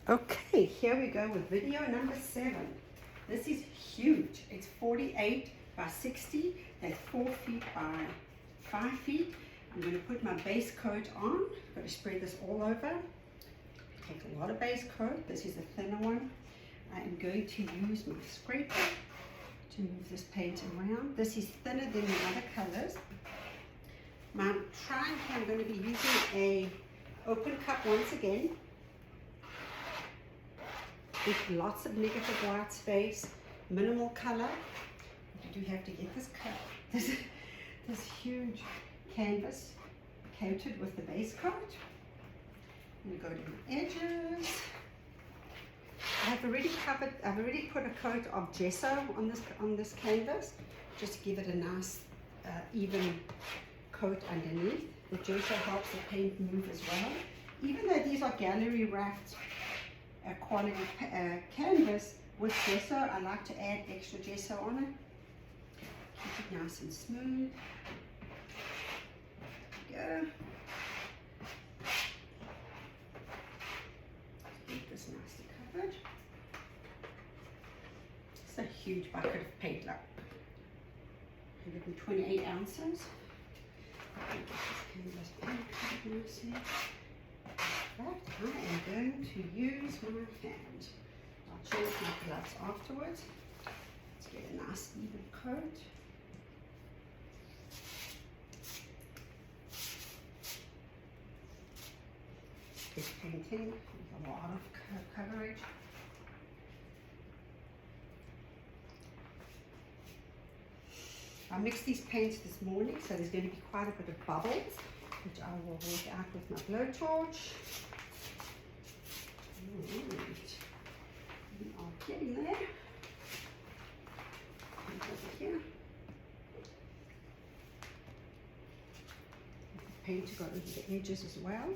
Okay, here we go with video number 7. This is huge. It's 48 by 60. That's 4 feet by 5 feet. I'm going to put my base coat on. I'm going to spread this all over. Take a lot of base coat. This is a thinner one. I am going to use my scraper to move this paint around. This is thinner than the other colors. My trying, I'm going to be using a open cup once again, with lots of negative white space, minimal color. You do have to get this huge canvas coated with the base coat. I'm going to go to the edges. I've already put a coat of gesso on this canvas, just to give it a nice even coat underneath. The gesso helps the paint move as well. Even though these are gallery wrapped quality canvas, with gesso I like to add extra gesso on it. Keep it nice and smooth. There we go. Keep this nicely covered. It's a huge bucket of paint, like 128 ounces. Get this canvas paint covered nicely. Right, I am going to use my hand. I'll change my gloves afterwards. Let's get a nice even coat. This painting with a lot of coverage. I mixed these paints this morning, so there's going to be quite a bit of bubbles, which I will work out with my blowtorch. Right. We are getting there. And over here. The paint to go over the edges as well.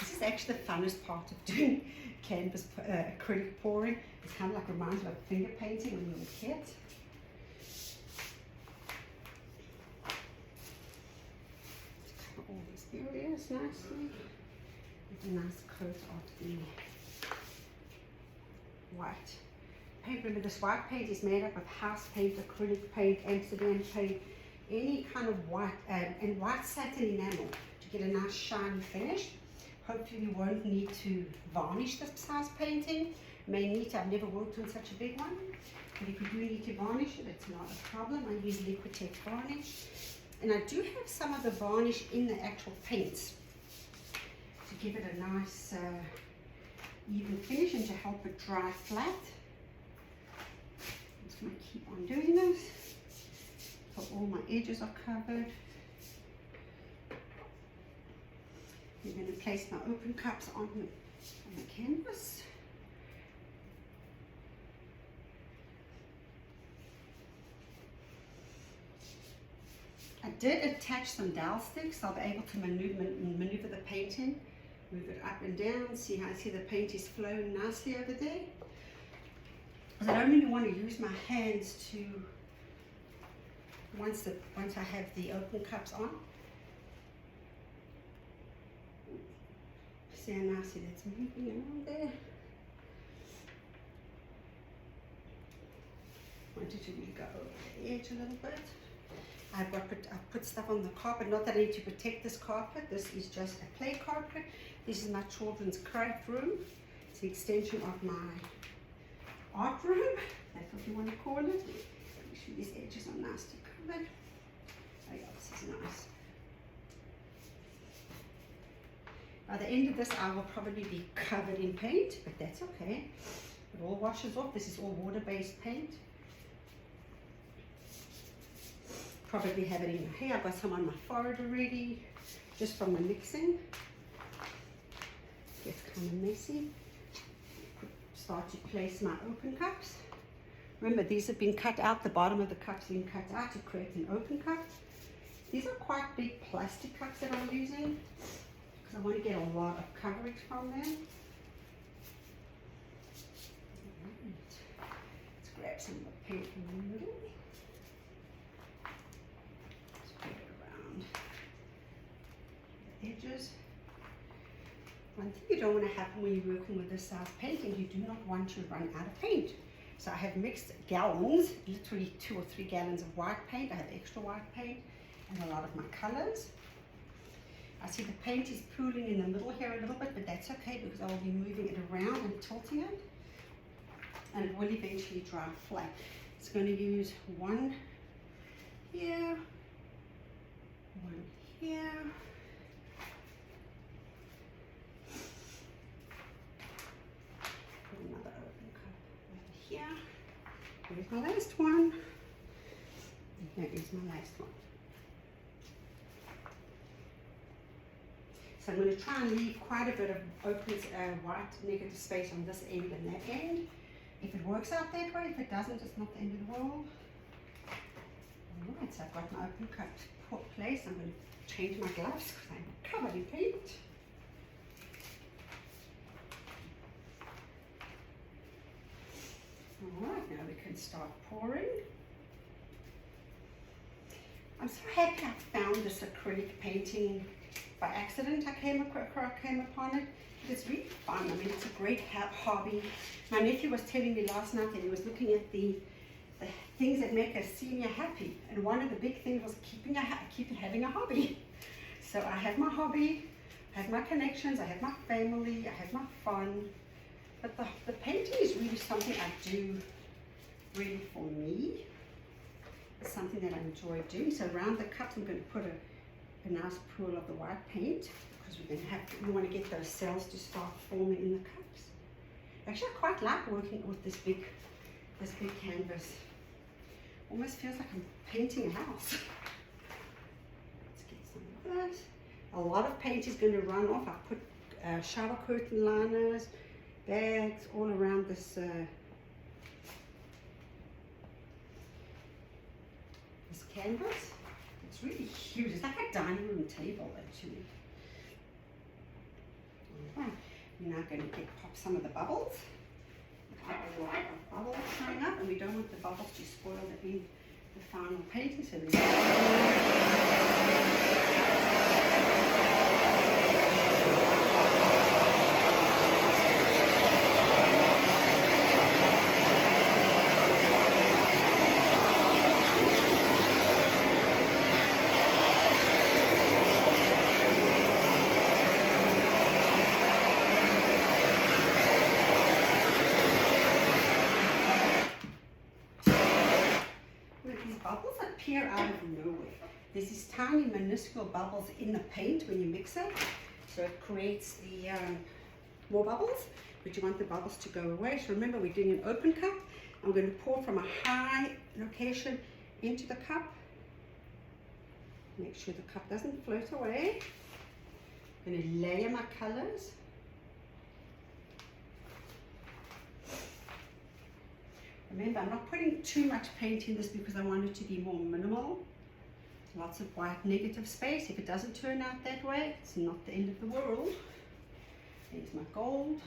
This is actually the funnest part of doing canvas acrylic pouring. It's kind of like reminds me of finger painting when you were a kid. Cover all these areas nicely with a nice coat of the white paint. Remember, this white paint is made up of house paint, acrylic paint, Amsterdam paint, any kind of white and white satin enamel to get a nice shiny finish. Hopefully you won't need to varnish this size painting. May need to, I've never worked on such a big one. But if you do need to varnish it, it's not a problem. I use Liquitex varnish. And I do have some of the varnish in the actual paints to give it a nice even finish and to help it dry flat. I'm just going to keep on doing this so all my edges are covered. I'm going to place my open cups on the canvas. I did attach some dowel sticks. I'll be able to maneuver the paint in, move it up and down. See how I see the paint is flowing nicely over there. Because I don't really want to use my hands to once I have the open cups on. See how nicely that's moving around there. Wanted to really go over the edge a little bit. I put stuff on the carpet, not that I need to protect this carpet. This is just a play carpet. This is my children's craft room. It's an extension of my art room. That's what you want to call it. Make sure these edges are nicely covered. Oh yeah, this is nice. By the end of this, I will probably be covered in paint, but that's okay. It all washes off. This is all water-based paint. Probably have it in my hair. I've got some on my forehead already, just from the mixing. Gets kind of messy. Start to place my open cups. Remember, these have been cut out. The bottom of the cups have been cut out to create an open cup. These are quite big plastic cups that I'm using, I want to get a lot of coverage from them. Let's grab some of the paint from the middle. Spread it around. edges. One thing you don't want to happen when you're working with this size painting, you do not want to run out of paint. So I have mixed gallons, literally 2 or 3 gallons of white paint. I have extra white paint and a lot of my colors. I see the paint is pooling in the middle here a little bit, but that's okay because I will be moving it around and tilting it. And it will eventually dry flat. It's going to use one here, one here. Put another open cup over here. Here's my last one. And here is my last one. So I'm going to try and leave quite a bit of open white negative space on this end and that end. If it works out that way, if it doesn't, it's not the end of the world. Alright, so I've got my open cup place. I'm going to change my gloves because I'm covered in paint. Alright, now we can start pouring. I'm so happy I found this acrylic painting by accident. I came upon it. It's really fun. I mean, it's a great hobby. My nephew was telling me last night that he was looking at the things that make a senior happy, and one of the big things was keeping having a hobby. So I have my hobby, I have my connections, I have my family, I have my fun. But the painting is really something I do really for me. It's something that I enjoy doing. So around the cups, I'm going to put a nice pool of the white paint, because we want to get those cells to start forming in the cups. Actually, I quite like working with this big canvas. Almost feels like I'm painting a house. Let's get some of that. A lot of paint is going to run off. I put shower curtain liners, bags all around this canvas. It's really huge. It's like a dining room table, actually. Right. We're now going to pop some of the bubbles. A lot of bubbles showing up, and we don't want the bubbles to spoil the final painting. So bubbles appear out of nowhere. There's these tiny minuscule bubbles in the paint when you mix it, so it creates the more bubbles, but you want the bubbles to go away. So remember, we're doing an open cup. I'm going to pour from a high location into the cup. Make sure the cup doesn't float away. I'm going to layer my colors. Remember, I'm not putting too much paint in this because I want it to be more minimal. Lots of white negative space. If it doesn't turn out that way, it's not the end of the world. There's my gold.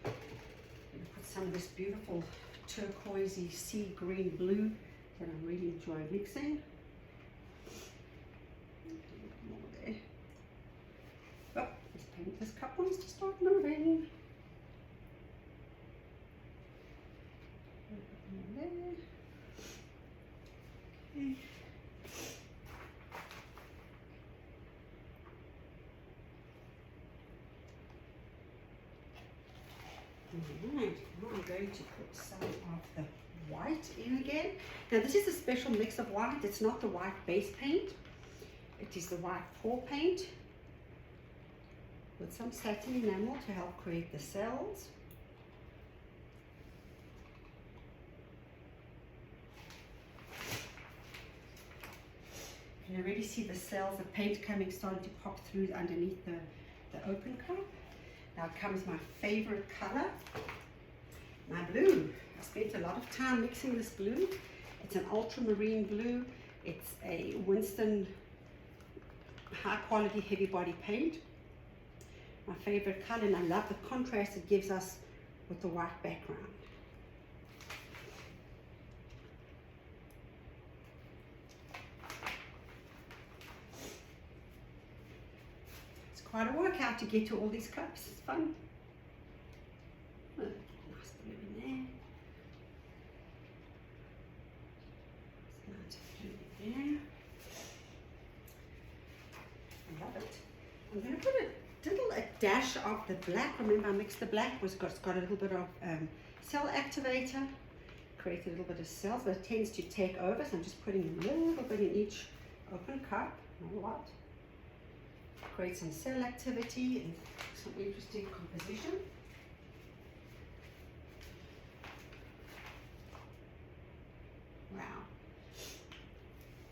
I'm going to put some of this beautiful turquoisey sea green blue that I really enjoy mixing. More there. Oh, this cup wants to start moving. There. Okay. Alright, now I'm going to put some of the white in again. Now this is a special mix of white. It's not the white base paint. It is the white pour paint with some satin enamel to help create the cells. You can already see the cells of paint starting to pop through underneath the open cup. Now comes my favorite color, my blue. I spent a lot of time mixing this blue. It's an ultramarine blue. It's a Winston high quality heavy body paint. My favorite color, and I love the contrast it gives us with the white background. quite a workout to get to all these cups. It's fun. Oh, nice blue in there. Nice blue in there. I love it. I'm going to put a dash of the black. Remember, I mixed the black. It's got a little bit of cell activator. Create a little bit of cells, but it tends to take over. So I'm just putting a little bit in each open cup. Not a lot. Create some cell activity and some interesting composition. Wow.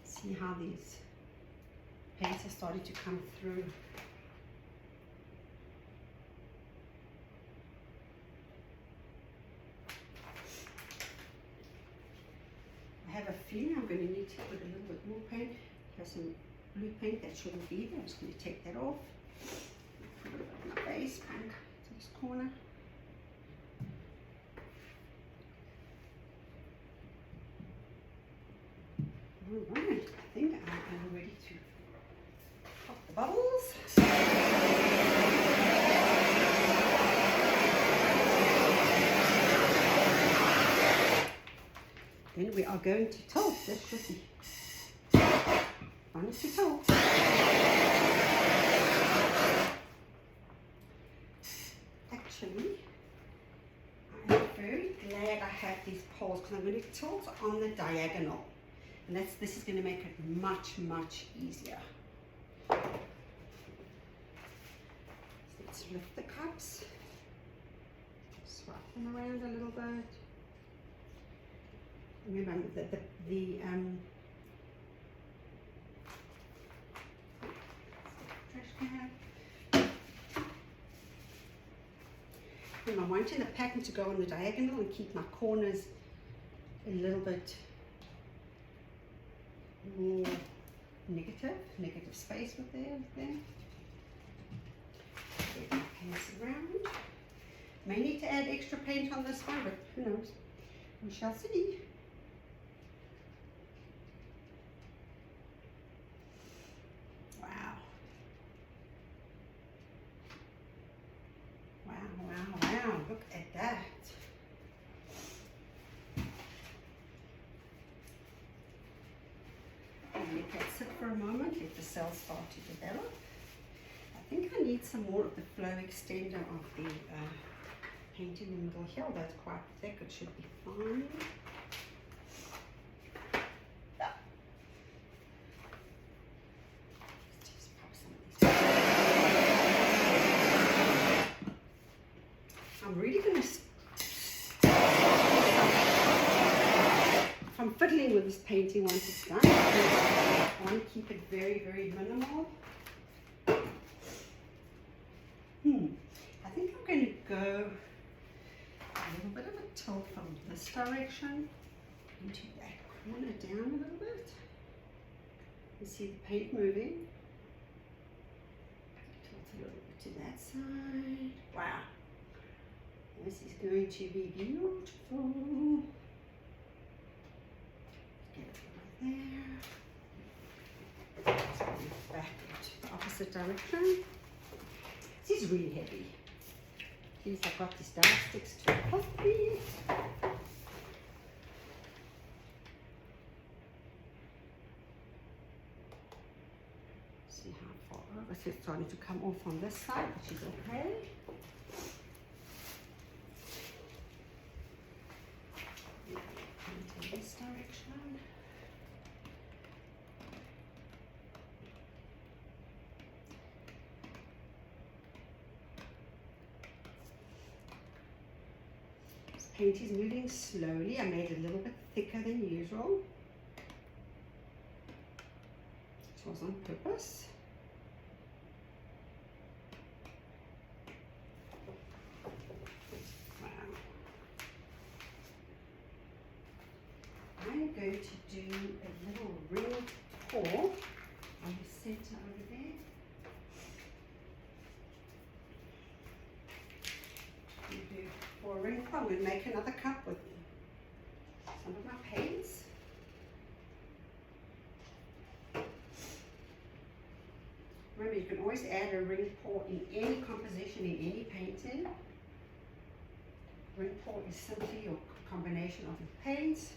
See how these paints are starting to come through. I have a feeling I'm going to need to put a little bit more paint. There's some blue paint that shouldn't be there. I'm just going to take that off. Put it on my base paint to this corner. Alright, I think I am ready to pop the bubbles. Then we are going to tilt. This should be fun to tilt. Actually, I'm very glad I have these poles because I'm going to tilt on the diagonal. And this is going to make it much, much easier. So let's lift the cups. Swap them around a little bit. Remember the trash can. And I'm wanting the pattern to go on the diagonal and keep my corners a little bit more negative space with there. Get my paints around. May need to add extra paint on this one, but who knows? We shall see. Wow. Wow, wow, wow. Look at that. Let that sit for a moment, let the cells start to develop. I think I need some more of the flow extender of the paint in the middle here, although it's quite thick, it should be fine. Let's just pop some of these. I'm really going to I'm fiddling with this painting once it's done. I want to keep it very, very minimal. I think I'm going to go a little bit of a tilt from this direction into that corner down a little bit. You see the paint moving. Tilt a little bit to that side. Wow. This is going to be beautiful. There. Let's bring it back into the opposite direction. This is really heavy. These I've got these dye sticks to help me. See how far over. So it's starting to come off on this side, which is okay. Into this direction. Paint is moving slowly. I made it a little bit thicker than usual. This was on purpose. Wow. I'm going to do a little ring pour on the center over there. For a ring pour, I'm going to make another cup with some of my paints. Remember, you can always add a ring pour in any composition, in any painting. Ring pour is simply your combination of your paints.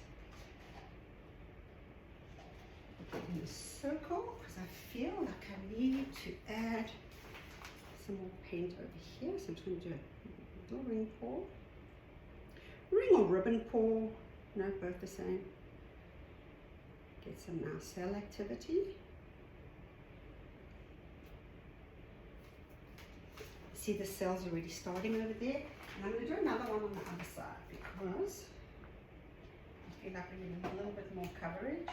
Put it in a circle because I feel like I need to add some more paint over here. So I'm just going to do a little ring pour. Ring or ribbon pour, no, both the same. Get some nice cell activity. See the cells already starting over there. And I'm going to do another one on the other side because I feel like we need a little bit more coverage.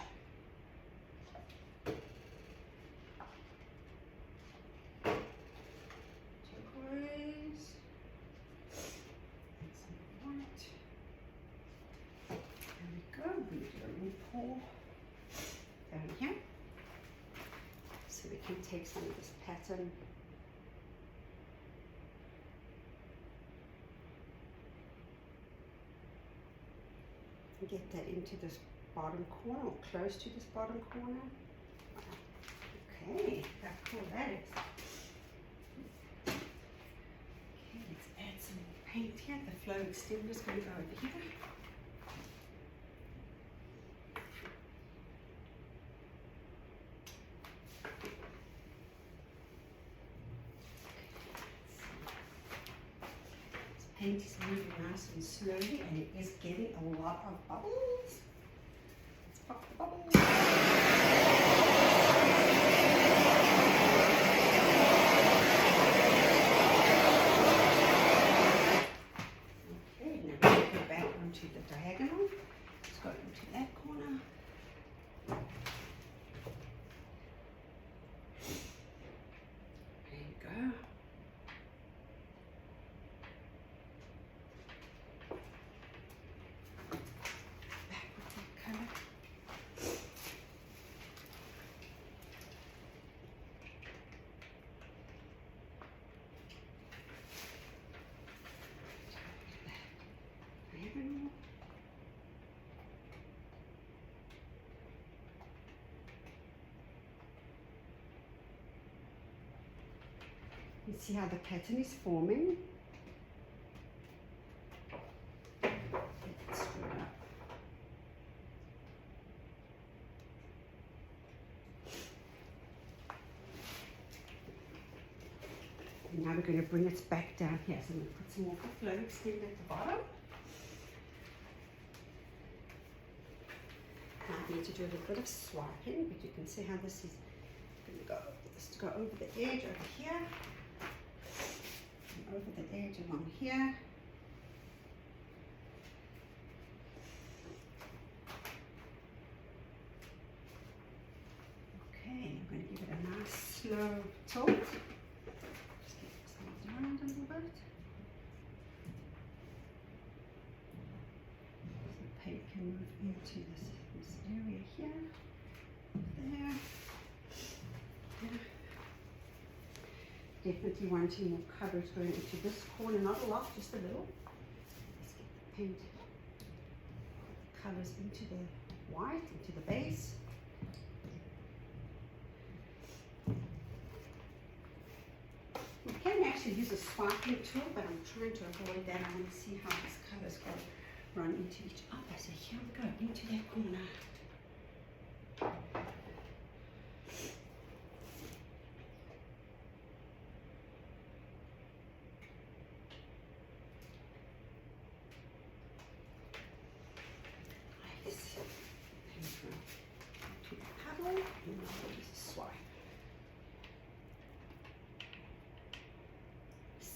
Turquoise. And some white. There we go. We do a ring pour down here. So we can take some of this pattern and get that into this bottom corner or close to this bottom corner. Okay, how cool that is. Okay, let's add some more paint here. The flow extender is going to go over here. Paint is moving nice and slowly, and it is getting a lot of bubbles. Let's pop the bubbles. Okay, now let's go back onto the diagonal. Let's go into that corner. There you go. You see how the pattern is forming. Let's screw it up. And now we're going to bring it back down here. So I'm going to put some more flow extender at the bottom. Now I need to do a little bit of swiping, but you can see how this is going to go. This to go over the edge over here. Over the edge along here. Okay, I'm going to give it a nice slow tilt. Just get this moved around a little bit. So the paint can move into this area here, there. Definitely wanting more coverage going into this corner, not a lot, just a little. Let's get the paint colors into the white, into the base. You can actually use a sparkling tool, but I'm trying to avoid that. I want to see how these colors go run into each other. So here we go, into that corner.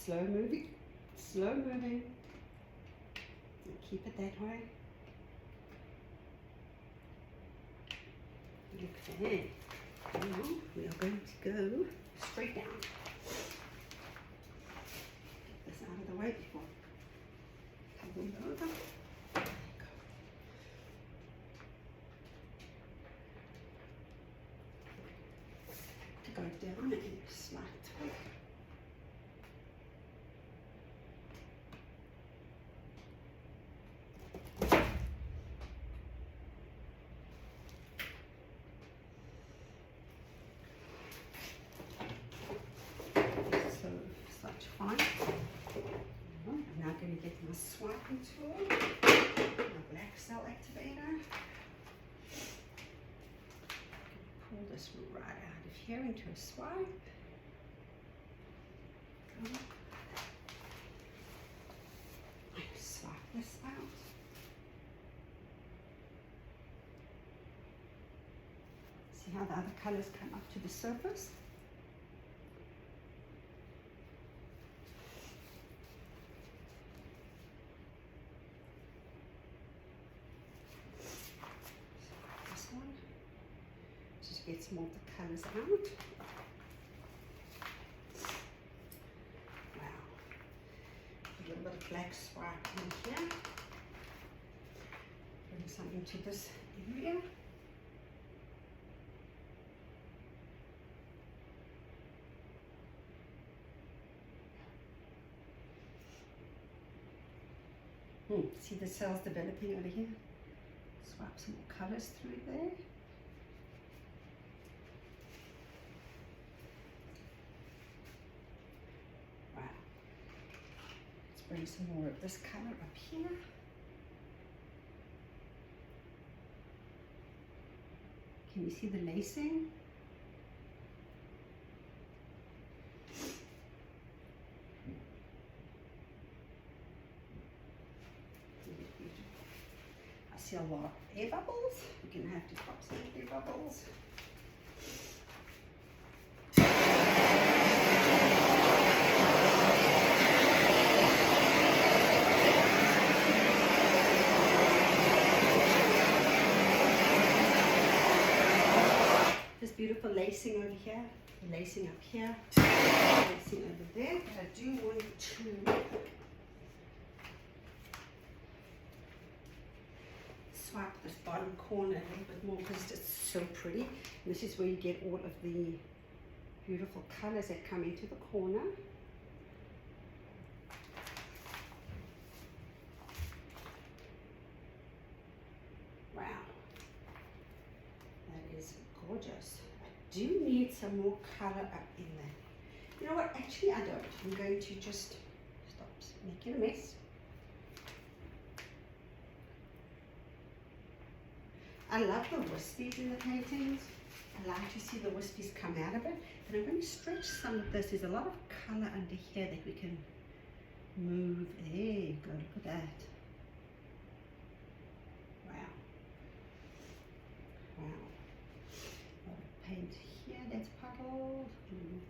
Slow moving, slow moving. And keep it that way. Okay, now we are going to go straight down. Get this out of the way before tumbling over. There you go. To go down and slight twist. swiping tool, my black cell activator. Pull this right out of here into a swipe. Swipe this out. See how the other colors come up to the surface? This one, just to get some more of the colors out. Wow, a little bit of black swipe in here. Bring some into this area. See the cells developing over here? Swipe some more colors through there. Wow. Let's bring some more of this color up here. Can you see the lacing? A lot of air bubbles. You're gonna have to pop some air bubbles. This beautiful lacing over here, lacing up here, lacing over there. But I do want to swipe this bottom corner a little bit more because it's so pretty. And this is where you get all of the beautiful colors that come into the corner. Wow, that is gorgeous. I do need some more color up in there. You know what, actually I don't. I'm going to just stop making a mess. I love the wispies in the paintings. I like to see the wispies come out of it. But I'm going to stretch some of this. There's a lot of color under here that we can move. There you go, look at that. Wow. Wow. A lot of paint here that's puddled. Move